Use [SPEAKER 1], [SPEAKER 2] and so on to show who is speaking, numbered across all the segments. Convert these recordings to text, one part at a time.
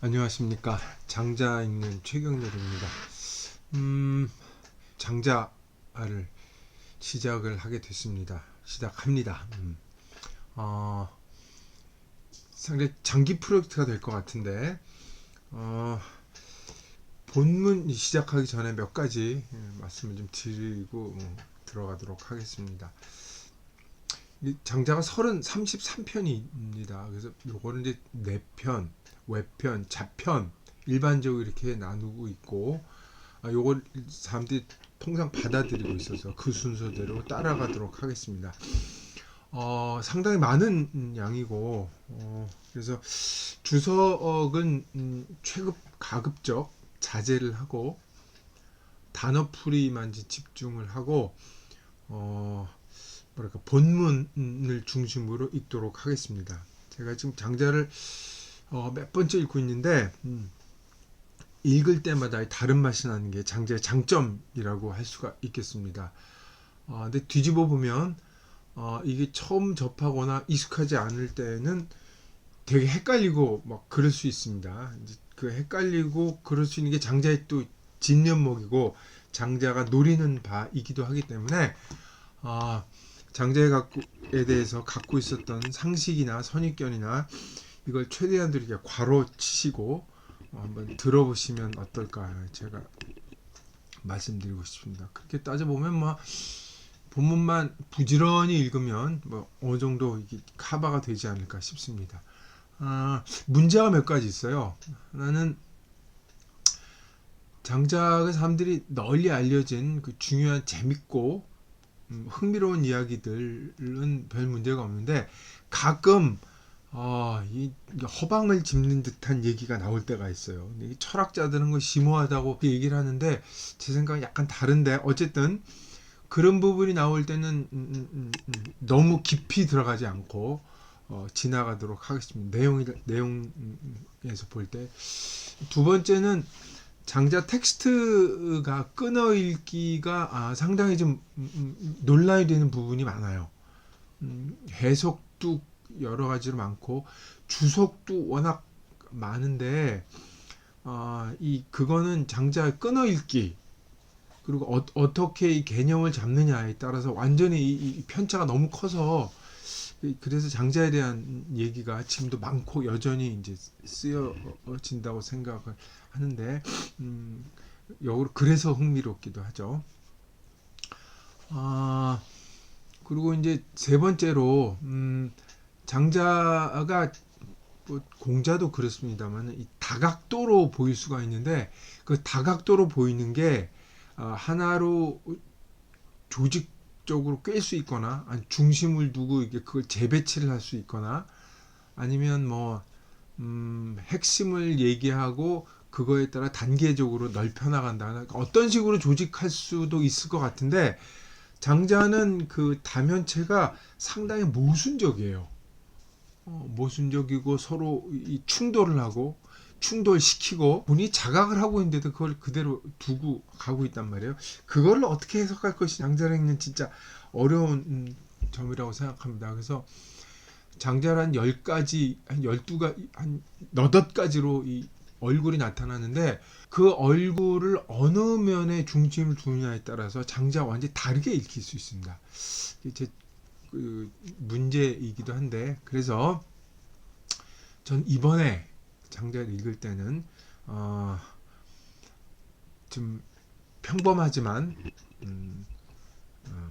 [SPEAKER 1] 안녕하십니까. 장자 읽는 최경렬입니다. 장자를 시작을 하게 됐습니다. 시작합니다. 어, 상당히 장기 프로젝트가 될 것 같은데, 본문 시작하기 전에 몇 가지 말씀을 좀 드리고 들어가도록 하겠습니다. 이 장자가 33편입니다. 그래서 요거는 이제 내편, 외편, 자편 일반적으로 이렇게 나누고 있고, 요걸 사람들이 통상 받아들이고 있어서 그 순서대로 따라가도록 하겠습니다. 상당히 많은 양이고, 그래서 주석은 최급 가급적 자제를 하고 단어풀이만 집중을 하고, 뭐랄까 본문을 중심으로 읽도록 하겠습니다. 제가 지금 장자를 몇 번째 읽고 있는데, 읽을 때마다 다른 맛이 나는 게 장자의 장점이라고 할 수가 있겠습니다. 근데 뒤집어 보면 이게 처음 접하거나 익숙하지 않을 때는 되게 헷갈리고 막 그럴 수 있습니다. 그 헷갈리고 그럴 수 있는 게 장자의 또 진면목이고 장자가 노리는 바이기도 하기 때문에 장자에 대해서 갖고 있었던 상식이나 선입견이나 이걸 최대한 이렇게 괄호 치시고 한번 들어보시면 어떨까 제가 말씀드리고 싶습니다. 그렇게 따져보면 뭐 본문만 부지런히 읽으면 뭐 어느 정도 이게 커버가 되지 않을까 싶습니다. 문제가 몇 가지 있어요. 하나는 장자가 사람들이 널리 알려진 그 중요한 재밌고 흥미로운 이야기들은 별 문제가 없는데 가끔 이 허방을 짚는 듯한 얘기가 나올 때가 있어요. 이 철학자들은 그 심오하다고 얘기를 하는데 제 생각은 약간 다른데 어쨌든 그런 부분이 나올 때는 너무 깊이 들어가지 않고 지나가도록 하겠습니다. 내용에서 볼 때. 두 번째는 장자 텍스트가 끊어읽기가 상당히 좀 논란이 되는 부분이 많아요. 해석도 여러 가지로 많고 주석도 워낙 많은데 그거는 장자 끊어읽기 그리고 어떻게 이 개념을 잡느냐에 따라서 완전히 이 편차가 너무 커서 그래서 장자에 대한 얘기가 지금도 많고 여전히 이제 쓰여진다고 생각을 하는데 역으로 그래서 흥미롭기도 하죠. 그리고 이제 세 번째로 장자가 뭐 공자도 그렇습니다만 이 다각도로 보일 수가 있는데 그 다각도로 보이는 게 하나로 조직적으로 꿰 수 있거나 아니 중심을 두고 이게 그걸 재배치를 할 수 있거나 아니면 뭐 핵심을 얘기하고 그거에 따라 단계적으로 넓혀 나간다. 어떤 식으로 조직할 수도 있을 것 같은데 장자는 그 다면체가 상당히 모순적이에요. 모순적이고 서로 이 충돌을 하고 충돌시키고 본인이 자각을 하고 있는데도 그걸 그대로 두고 가고 있단 말이에요. 그걸 어떻게 해석할 것이 장자랑은 진짜 어려운 점이라고 생각합니다. 그래서 장자를 한 10가지, 한 12가지, 한 너댓 가지로 이 얼굴이 나타나는데 그 얼굴을 어느 면에 중심을 두느냐에 따라서 장자가 완전히 다르게 읽힐 수 있습니다. 제 문제이기도 한데 그래서 전 이번에 장자를 읽을 때는 좀 평범하지만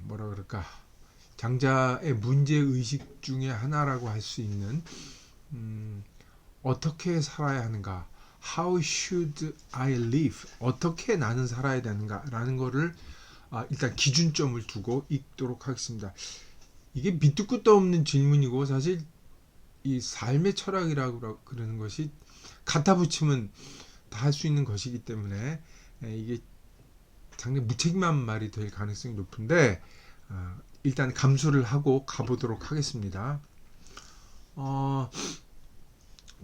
[SPEAKER 1] 뭐라 그럴까 장자의 문제 의식 중에 하나라고 할 수 있는 어떻게 살아야 하는가, How should I live? 어떻게 나는 살아야 되는가라는 거를 일단 기준점을 두고 읽도록 하겠습니다. 이게 밑도 끝도 없는 질문이고 사실 이 삶의 철학이라고 그러는 것이 갖다 붙이면 다 할 수 있는 것이기 때문에 이게 상당히 무책임한 말이 될 가능성이 높은데 일단 감수를 하고 가보도록 하겠습니다.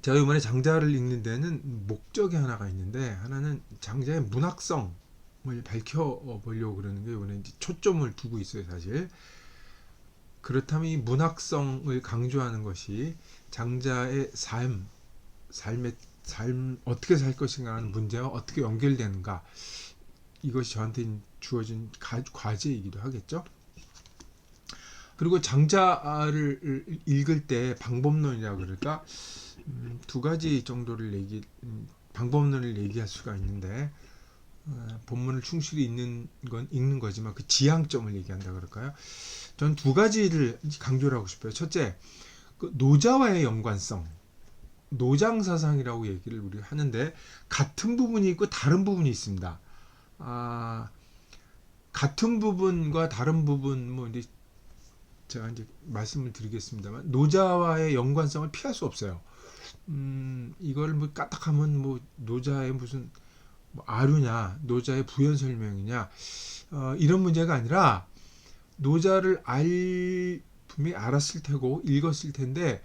[SPEAKER 1] 제가 이번에 장자를 읽는 데는 목적이 하나가 있는데 하나는 장자의 문학성을 밝혀보려고 그러는 게 이번에 이제 초점을 두고 있어요 사실. 그렇다면 이 문학성을 강조하는 것이 장자의 삶의 삶 어떻게 살 것인가 하는 문제와 어떻게 연결되는가, 이것이 저한테 주어진 과제이기도 하겠죠. 그리고 장자를 읽을 때 방법론이라 그럴까, 두 가지 정도를 방법론을 얘기할 수가 있는데, 본문을 충실히 읽는 거지만 그 지향점을 얘기한다 그럴까요? 전 두 가지를 강조를 하고 싶어요. 첫째, 그 노자와의 연관성, 노장사상이라고 얘기를 우리 하는데, 같은 부분이 있고 다른 부분이 있습니다. 같은 부분과 다른 부분, 뭐 이제 제가 이제 말씀을 드리겠습니다만, 노자와의 연관성을 피할 수 없어요. 이걸 뭐 까딱하면 뭐 노자의 무슨 뭐 아류냐, 노자의 부연 설명이냐, 이런 문제가 아니라, 노자를 분명히 알았을 테고 읽었을 텐데,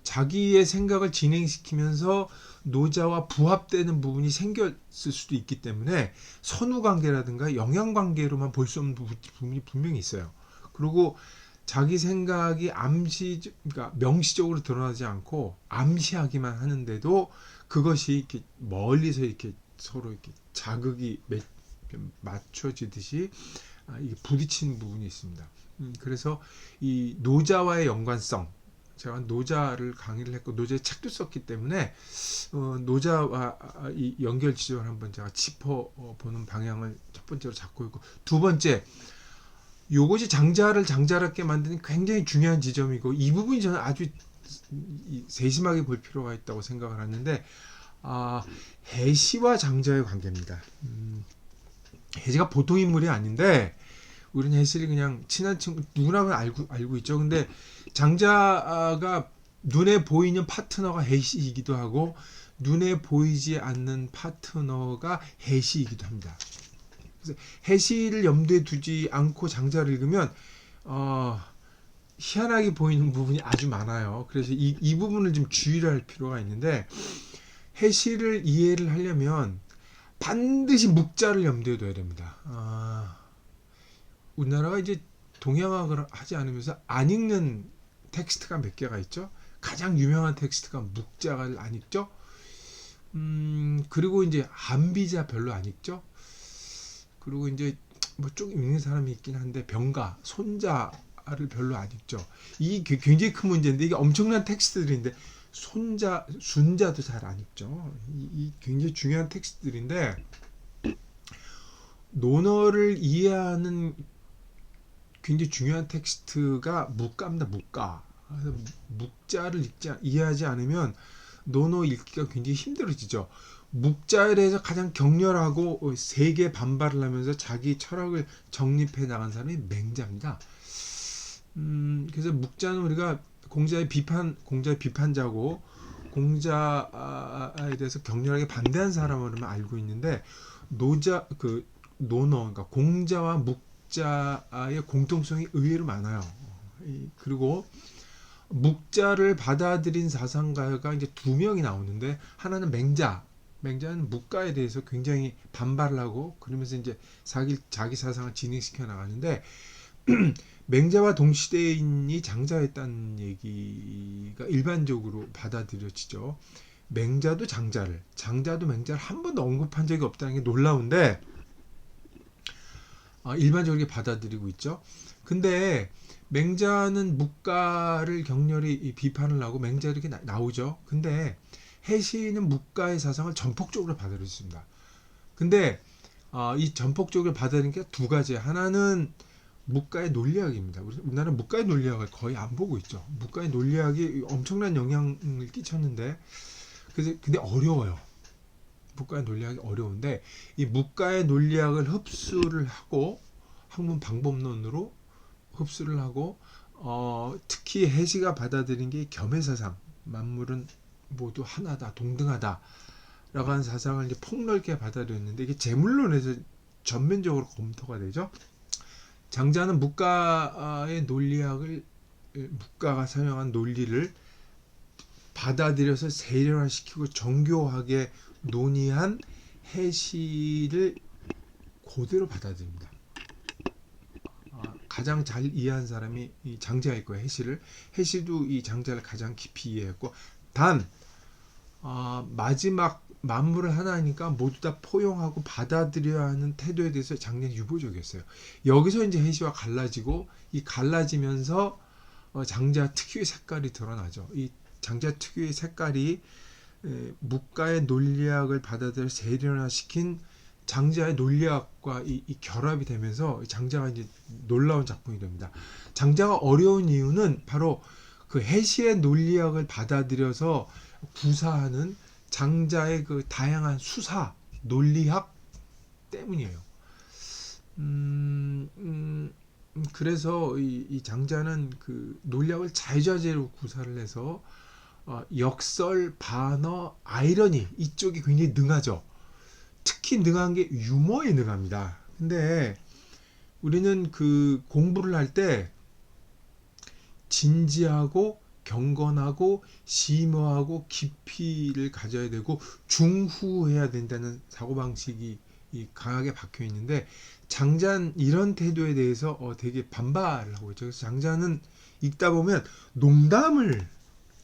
[SPEAKER 1] 자기의 생각을 진행시키면서 노자와 부합되는 부분이 생겼을 수도 있기 때문에 선후관계라든가 영향관계로만 볼 수 없는 부분이 분명히 있어요. 그리고 자기 생각이 그러니까 명시적으로 드러나지 않고 암시하기만 하는데도, 그것이 이렇게 멀리서 이렇게 서로 이렇게 자극이 맞춰지듯이 이게 부딪히는 부분이 있습니다. 그래서 이 노자와의 연관성, 제가 노자를 강의를 했고 노자의 책도 썼기 때문에 노자와 이 연결 지점을 한번 제가 짚어보는 방향을 첫 번째로 잡고 있고, 두 번째, 요것이 장자롭게 만드는 굉장히 중요한 지점이고, 이 부분이 저는 아주 세심하게 볼 필요가 있다고 생각을 하는데, 해시와 장자의 관계입니다. 해시가 보통 인물이 아닌데, 우리는 해시를 그냥 친한 친구, 누구나 알고 있죠. 근데 장자가 눈에 보이는 파트너가 해시이기도 하고, 눈에 보이지 않는 파트너가 해시이기도 합니다. 그래서 해시를 염두에 두지 않고 장자를 읽으면 희한하게 보이는 부분이 아주 많아요. 그래서 이 부분을 좀 주의를 할 필요가 있는데, 해시를 이해를 하려면 반드시 묵자를 염두에 둬야 됩니다. 우리나라가 이제 동양학을 하지 않으면서 안 읽는 텍스트가 몇 개가 있죠. 가장 유명한 텍스트가 묵자를 안 읽죠. 그리고 이제 한비자 별로 안 읽죠. 그리고 이제 뭐 좀 읽는 사람이 있긴 한데, 병가, 손자를 별로 안 읽죠. 이게 굉장히 큰 문제인데, 이게 엄청난 텍스트들인데 순자도 잘 안 읽죠. 이 굉장히 중요한 텍스트들인데, 논어를 이해하는 굉장히 중요한 텍스트가 묵가입니다. 묵가. 그래서 묵자를 이해하지 않으면 논어 읽기가 굉장히 힘들어지죠. 묵자에 대해서 가장 격렬하고 세게 반발을 하면서 자기 철학을 정립해 나간 사람이 맹자입니다. 그래서 묵자는 우리가 공자의 비판자고, 공자에 대해서 격렬하게 반대한 사람으로만 알고 있는데, 논어, 그러니까 공자와 묵자의 공통성이 의외로 많아요. 그리고 묵자를 받아들인 사상가가 이제 두 명이 나오는데, 하나는 맹자는 묵가에 대해서 굉장히 반발을 하고, 그러면서 이제 자기 사상을 진행시켜 나가는데, 맹자와 동시대인이 장자였다는 얘기가 일반적으로 받아들여지죠. 맹자도 장자도 맹자를 한 번도 언급한 적이 없다는 게 놀라운데, 일반적으로 받아들이고 있죠. 근데 맹자는 묵가를 격렬히 비판을 하고 맹자 이렇게 나오죠. 근데 해시는 묵가의 사상을 전폭적으로 받아들였습니다. 근데 이 전폭적으로 받아들인 게 두 가지. 하나는 묵가의 논리학입니다. 우리나라는 묵가의 논리학을 거의 안 보고 있죠. 묵가의 논리학이 엄청난 영향을 끼쳤는데, 근데 어려워요. 묵가의 논리학이 어려운데, 이 묵가의 논리학을 흡수를 하고 학문 방법론으로 흡수를 하고, 특히 해시가 받아들인 게 겸해사상, 만물은 모두 하나다, 동등하다 라고 하는 사상을 이제 폭넓게 받아들였는데, 이게 재물론에서 전면적으로 검토가 되죠. 장자는 묵가가 사용한 논리를 받아들여서 세련화시키고 정교하게 논의한 해시를 그대로 받아들입니다. 가장 잘 이해한 사람이 이 장자일 거예요. 해시도 이 장자를 가장 깊이 이해했고, 단 마지막 만물을 하나니까 모두 다 포용하고 받아들여야 하는 태도에 대해서 장자는 유보적이었어요. 여기서 이제 해시와 갈라지고 이 갈라지면서 장자 특유의 색깔이 드러나죠. 이 장자 특유의 색깔이 묵가의 논리학을 받아들여 재련화시킨 장자의 논리학과 이 결합이 되면서 장자가 이제 놀라운 작품이 됩니다. 장자가 어려운 이유는 바로 그 해시의 논리학을 받아들여서 구사하는 장자의 그 다양한 수사 논리학 때문이에요. 그래서 이 장자는 그 논리학을 자유자재로 구사를 해서 역설, 반어, 아이러니 이쪽이 굉장히 능하죠. 특히 능한 게 유머에 능합니다. 근데 우리는 그 공부를 할 때 진지하고 경건하고 심오하고 깊이를 가져야 되고 중후해야 된다는 사고방식이 강하게 박혀 있는데 장자는 이런 태도에 대해서 되게 반발을 하고 있죠. 그래서 장자는 읽다 보면 농담을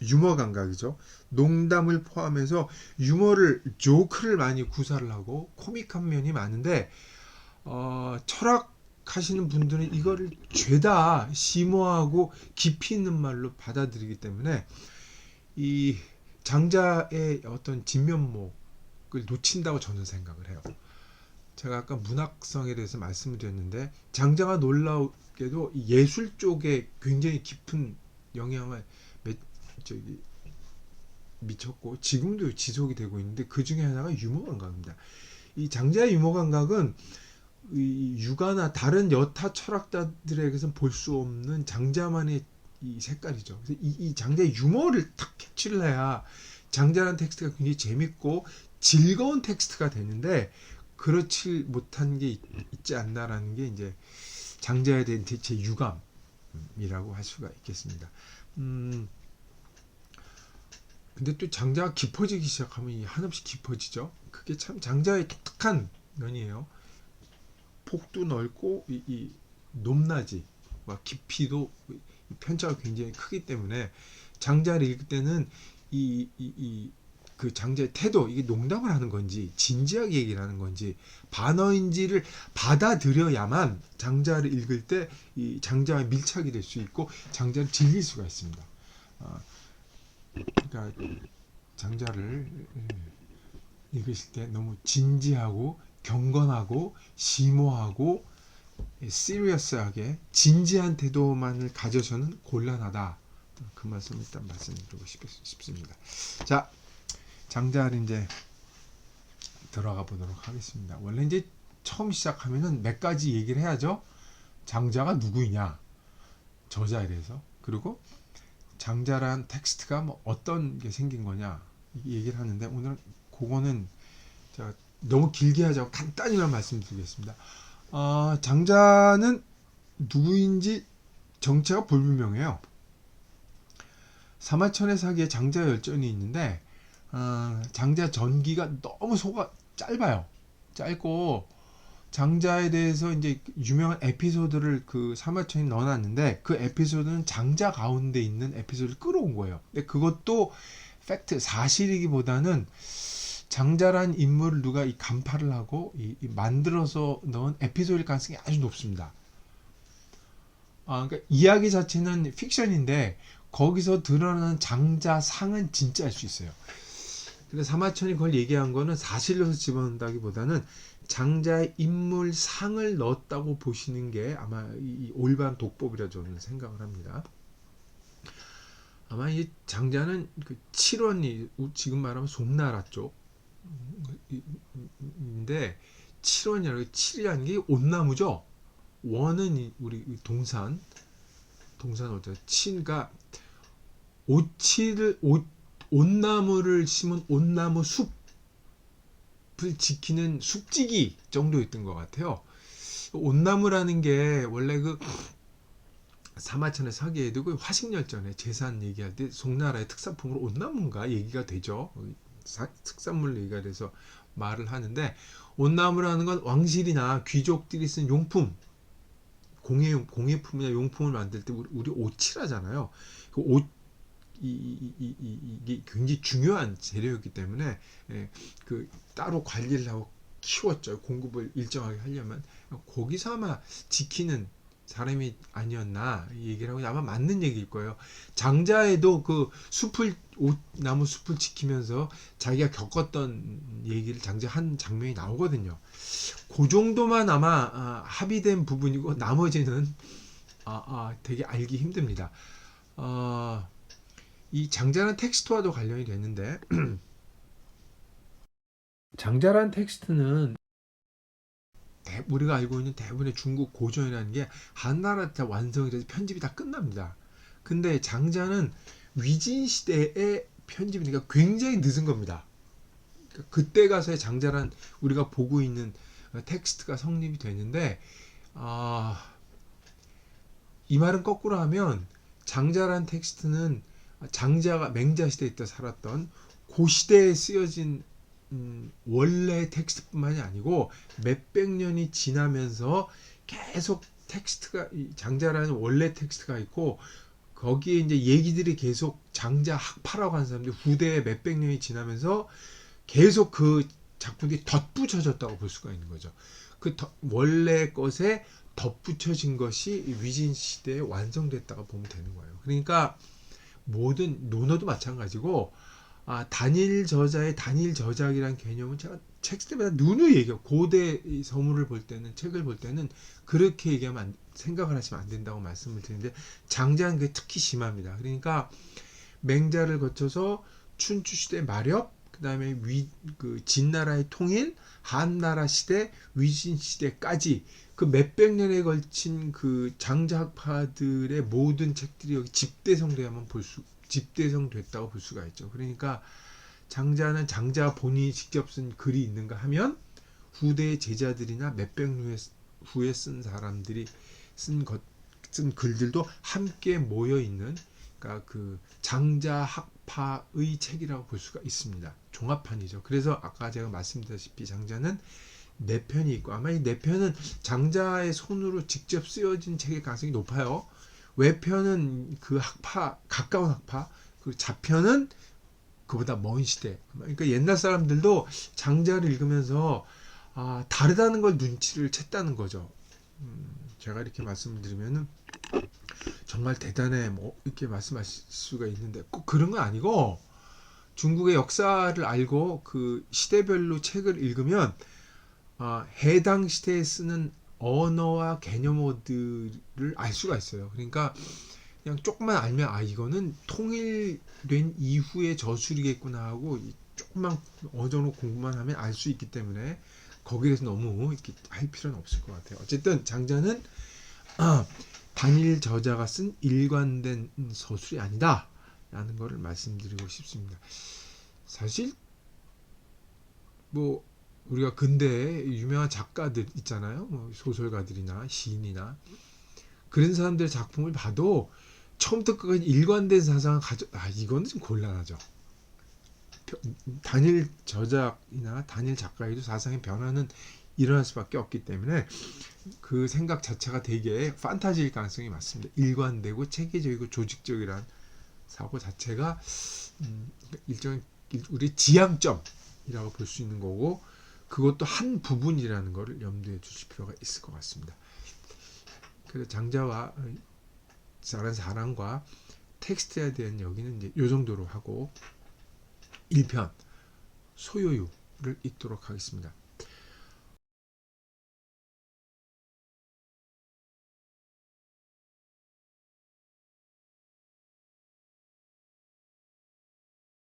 [SPEAKER 1] 유머 감각이죠. 농담을 포함해서 유머를 조크를 많이 구사를 하고 코믹한 면이 많은데 철학 하시는 분들은 이거를 죄다 심오하고 깊이 있는 말로 받아들이기 때문에 이 장자의 어떤 진면목을 놓친다고 저는 생각을 해요. 제가 아까 문학성에 대해서 말씀을 드렸는데 장자가 놀라우게도 예술 쪽에 굉장히 깊은 영향을 미쳤고 지금도 지속이 되고 있는데 그 중에 하나가 유머 감각입니다. 이 장자의 유머 감각은 이 유가나 다른 여타 철학자들에게서 볼 수 없는 장자만의 이 색깔이죠. 그래서 이 장자의 유머를 탁 캐치를 해야 장자라는 텍스트가 굉장히 재밌고 즐거운 텍스트가 되는데 그렇지 못한 게 있지 않나라는 게 이제 장자에 대한 제 유감이라고 할 수가 있겠습니다. 근데 또 장자가 깊어지기 시작하면 한없이 깊어지죠. 그게 참 장자의 독특한 면이에요. 폭도 넓고 이 높낮이와 깊이도 편차가 굉장히 크기 때문에 장자를 읽을 때는 그 장자의 태도 이게 농담을 하는 건지 진지하게 얘기를 하는 건지 반어인지를 받아들여야만 장자를 읽을 때 이 장자와 밀착이 될 수 있고 장자를 즐길 수가 있습니다. 그러니까 장자를 읽으실 때 너무 진지하고 경건하고 심오하고 시리어스하게 진지한 태도만을 가져서는 곤란하다. 그 말씀 일단 말씀드리고 싶습니다. 자, 장자를 이제 들어가 보도록 하겠습니다. 원래 이제 처음 시작하면은 몇 가지 얘기를 해야죠. 장자가 누구이냐, 저자에 대해서, 그리고 장자란 텍스트가 뭐 어떤 게 생긴 거냐 얘기를 하는데 오늘 그거는 제가 너무 길게 하자고 간단히만 말씀드리겠습니다. 장자는 누구인지 정체가 불분명해요. 사마천의 사기에 장자 열전이 있는데 장자 전기가 너무 소가 짧아요. 짧고 장자에 대해서 이제 유명한 에피소드를 그 사마천이 넣어놨는데 그 에피소드는 장자 가운데 있는 에피소드를 끌어온 거예요. 근데 그것도 팩트 사실이기보다는 장자란 인물을 누가 이 간파를 하고 만들어서 넣은 에피소드일 가능성이 아주 높습니다. 그러니까 이야기 자체는 픽션인데 거기서 드러나는 장자상은 진짜일 수 있어요. 근데 사마천이 그걸 얘기한 거는 사실로서 집어넣는다기보다는 장자의 인물상을 넣었다고 보시는 게 아마 이 올바른 독법이라 저는 생각을 합니다. 아마 이 장자는 그 칠원이 지금 말하면 송나라 쪽인데 칠원이라는 게 칠이라는 게 온나무죠. 원은 우리 동산 어쩌 칠가 온나무를 심은 온나무 숲을 지키는 숲지기 정도였던 것 같아요. 온나무라는 게 원래 그 사마천의 사기에도 그 화식열전에 제산 얘기할 때 송나라의 특산품으로 온나무인가 얘기가 되죠. 특산물 얘기가 돼서 말을 하는데 온나무라는 건 왕실이나 귀족들이 쓴 용품 공예품이나 용품을 만들 때 우리 옷칠하잖아요. 그 이게 굉장히 중요한 재료였기 때문에 그 따로 관리를 하고 키웠죠. 공급을 일정하게 하려면 거기서 아마 지키는 사람이 아니었나 이 얘기를 하고 아마 맞는 얘기일 거예요. 장자에도 그 나무 숲을 지키면서 자기가 겪었던 얘기를 장자 한 장면이 나오거든요. 그 정도만 아마 합의된 부분이고 나머지는 되게 알기 힘듭니다. 이 장자란 텍스트와도 관련이 되는데 장자란 텍스트는 우리가 알고 있는 대부분의 중국 고전이라는 게 한나라 때 완성이 돼서 편집이 다 끝납니다. 근데 장자는 위진 시대의 편집이니까 굉장히 늦은 겁니다. 그러니까 그때 가서의 장자란 우리가 보고 있는 텍스트가 성립이 되는데 이 말은 거꾸로 하면 장자란 텍스트는 장자가 맹자 시대에 때 살았던 그 시대에 쓰여진 원래 텍스트뿐만이 아니고 몇백 년이 지나면서 계속 텍스트가 장자라는 원래 텍스트가 있고 거기에 이제 얘기들이 계속 장자 학파라고 하는 사람들 후대에 몇백 년이 지나면서 계속 그 작품들이 덧붙여졌다고 볼 수가 있는 거죠. 그 원래 것에 덧붙여진 것이 위진 시대에 완성됐다고 보면 되는 거예요. 그러니까 모든 논어도 마찬가지고 단일 저자의 단일 저작이라는 개념은 제가 책 때마다 누누이 얘기해요. 고대 서문을 볼 때는 책을 볼 때는 그렇게 얘기하면 생각을 하시면 안 된다고 말씀을 드리는데 장자는 그게 특히 심합니다. 그러니까 맹자를 거쳐서 춘추 시대 마렵 그다음에 그 진나라의 통일 한나라 시대 위진 시대까지 그 몇백 년에 걸친 그 장자학파들의 모든 책들이 여기 집대성됐다고 볼 수가 있죠. 그러니까 장자는 장자 본인이 직접 쓴 글이 있는가 하면 후대의 제자들이나 몇백 년 후에 쓴 사람들이 쓴 글들도 함께 모여 있는 그러니까 그 장자 학파의 책이라고 볼 수가 있습니다. 종합판이죠. 그래서 아까 제가 말씀드렸다시피 장자는 네 편이 있고 아마 이 네 편은 장자의 손으로 직접 쓰여진 책의 가능성이 높아요. 외편은 그 학파 가까운 학파 그 자편은 그보다 먼 시대. 그러니까 옛날 사람들도 장자를 읽으면서 다르다는 걸 눈치를 챘다는 거죠. 제가 이렇게 말씀을 드리면은 정말 대단해 뭐 이렇게 말씀하실 수가 있는데 꼭 그런 건 아니고 중국의 역사를 알고 그 시대별로 책을 읽으면 해당 시대에 쓰는 언어와 개념어들을 알 수가 있어요. 그러니까 그냥 조금만 알면 이거는 통일된 이후의 저술이겠구나 하고 조금만 어느 정도 공부만 하면 알 수 있기 때문에 거기에 대해서 너무 이렇게 할 필요는 없을 것 같아요. 어쨌든 장자는 단일 저자가 쓴 일관된 서술이 아니다 라는 것을 말씀드리고 싶습니다. 사실 뭐 우리가 근대에 유명한 작가들 있잖아요. 뭐 소설가들이나 시인이나 그런 사람들의 작품을 봐도 처음부터 끝까지 일관된 사상을 이거는 좀 곤란하죠. 단일 저작이나 단일 작가에도 사상의 변화는 일어날 수밖에 없기 때문에 그 생각 자체가 되게 판타지일 가능성이 많습니다. 일관되고 체계적이고 조직적이란 사고 자체가 일종의 우리 지향점이라고 볼 수 있는 거고 그것도 한 부분이라는 것을 염두에 두실 필요가 있을 것 같습니다. 그래서 장자와 다른 사람과 텍스트에 대한 여기는 이제 이 정도로 하고 1편 소요유를 읽도록 하겠습니다.